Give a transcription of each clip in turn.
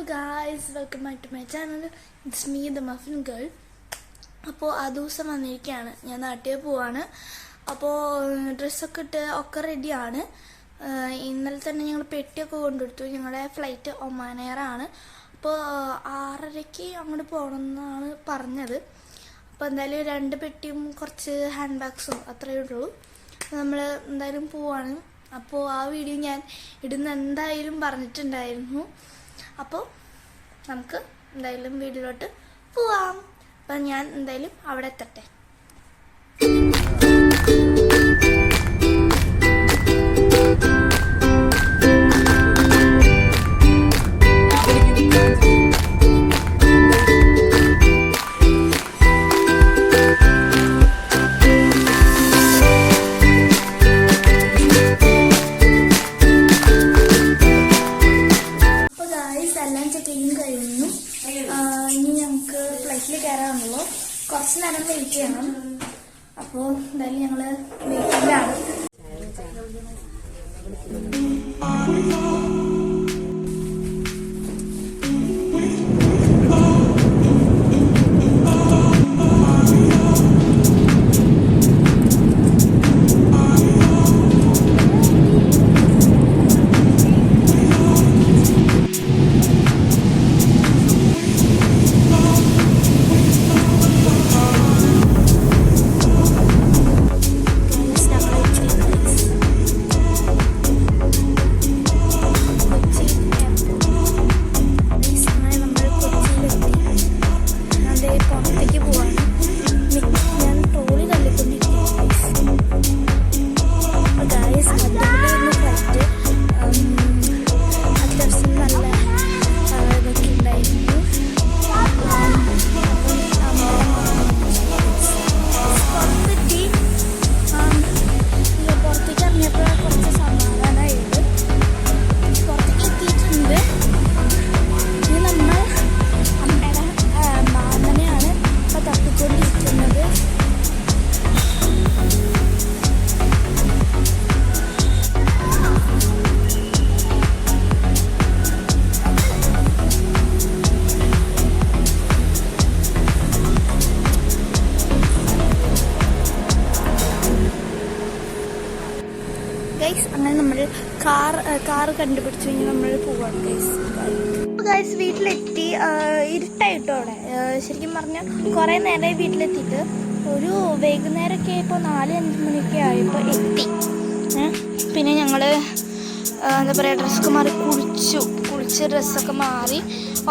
guys, welcome back to my channel. It's me, the Muffin Girl. അപ്പോൾ ആ ദിവസം വന്നിരിക്കുകയാണ്. ഞാൻ നാട്ടിൽ പോവാണ്. അപ്പോൾ ഡ്രസ്സൊക്കെ ഇട്ട് ഒക്കെ റെഡിയാണ്. ഇന്നലെ തന്നെ ഞങ്ങൾ പെട്ടിയൊക്കെ കൊണ്ടുകൊടുത്തു. ഞങ്ങളുടെ ഫ്ലൈറ്റ് ഒമാൻ എയർ ആണ്. അപ്പോൾ 6:30 അങ്ങോട്ട് പോകണമെന്നാണ് പറഞ്ഞത്. അപ്പോൾ എന്തായാലും 2 പെട്ടിയും കുറച്ച് ഹാൻഡ് ബാഗ്സും അത്രയേ ഉള്ളൂ. നമ്മൾ എന്തായാലും പോവാണ്. അപ്പോൾ ആ വീഡിയോ ഞാൻ ഇടുന്ന എന്തായാലും പറഞ്ഞിട്ടുണ്ടായിരുന്നു. അപ്പോൾ നമുക്ക് എന്തായാലും വീഡിയോയിലോട്ട് പോവാം. അപ്പം ഞാൻ എന്തായാലും അവിടെ എത്തട്ടെ. കഴിഞ്ഞു. ഇനി ഞങ്ങൾക്ക് ഫ്ലൈറ്റിൽ കയറാനുള്ളൂ. കുറച്ച് നേരം വെയിറ്റ് ചെയ്യണം. അപ്പോൾ എന്തായാലും ഞങ്ങള് വെയിറ്റിലാണ്. അങ്ങനെ നമ്മൾ കാർ കണ്ടുപിടിച്ചു. കഴിഞ്ഞാൽ നമ്മൾ പോവാണ് ഗൈസ്. വീട്ടിലെത്തി. ഇരുട്ടായിട്ടോ അവിടെ. ശരിക്കും പറഞ്ഞാൽ കുറേ നേരമായി വീട്ടിലെത്തിയിട്ട്. ഒരു വൈകുന്നേരമൊക്കെ ആയപ്പോൾ 4-5 മണിയൊക്കെ ആയപ്പോൾ എത്തി. പിന്നെ ഞങ്ങൾ എന്താ പറയുക, ഡ്രസ്സൊക്കെ മാറി കുളിച്ച് ഡ്രസ്സൊക്കെ മാറി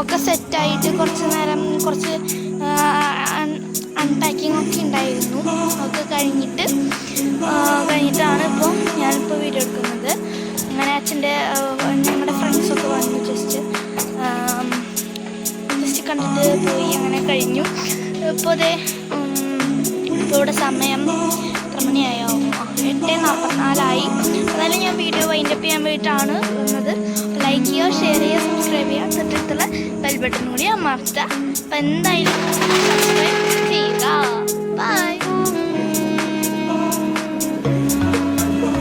ഒക്കെ സെറ്റായിട്ട് കുറച്ച് നേരം കുറച്ച് അൺപാക്കിംഗ് ഒക്കെ ഉണ്ടായിരുന്നു. ഒക്കെ കഴിഞ്ഞിട്ടാണ് ഇപ്പോൾ ഞാനിപ്പോൾ വീഡിയോ എടുക്കുന്നത്. അങ്ങനെ ഞങ്ങളുടെ ഫ്രണ്ട്സൊക്കെ വന്നു ജസ്റ്റ് കണ്ടിട്ട് പോയി. അങ്ങനെ കഴിഞ്ഞു. ഇപ്പോൾ ഇവിടെ സമയം എത്ര മണിയായോ? 8:44 എന്നാലും ഞാൻ വീഡിയോ വൈൻഡപ്പ് ചെയ്യാൻ വേണ്ടിയിട്ടാണ് വന്നത്. ലൈക്ക് ചെയ്യുക, ഷെയർ ചെയ്യുക, സബ്സ്ക്രൈബ് ചെയ്യുക, തൊട്ടടുത്തുള്ള ബെൽ ബട്ടൺ കൂടി അമർത്തുക. അപ്പം എന്തായാലും സബ്സ്ക്രൈബ് ചെയ്യുക.